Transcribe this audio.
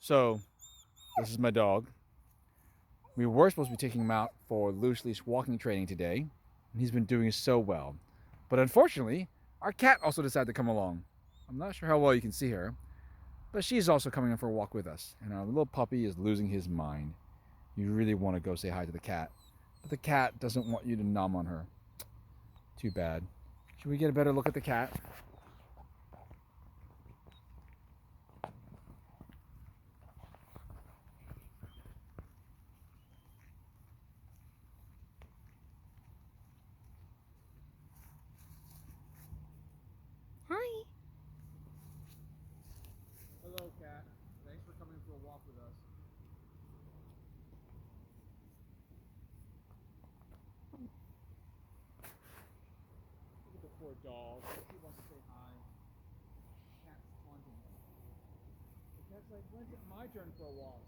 So, this is my dog. We were supposed to be taking him out for loose leash walking training today, and he's been doing so well. But unfortunately, our cat also decided to come along. I'm not sure how well you can see her, but she's also coming in for a walk with us, and our little puppy is losing his mind. You really want to go say hi to the cat, but the cat doesn't want you to nom on her. Too bad. Should we get a better look at the cat? Hi. Hello, cat. Thanks for coming for a walk with us. Look at the poor dog. She wants to say hi. The cat's taunting him. The cat's like, when's it my turn for a walk?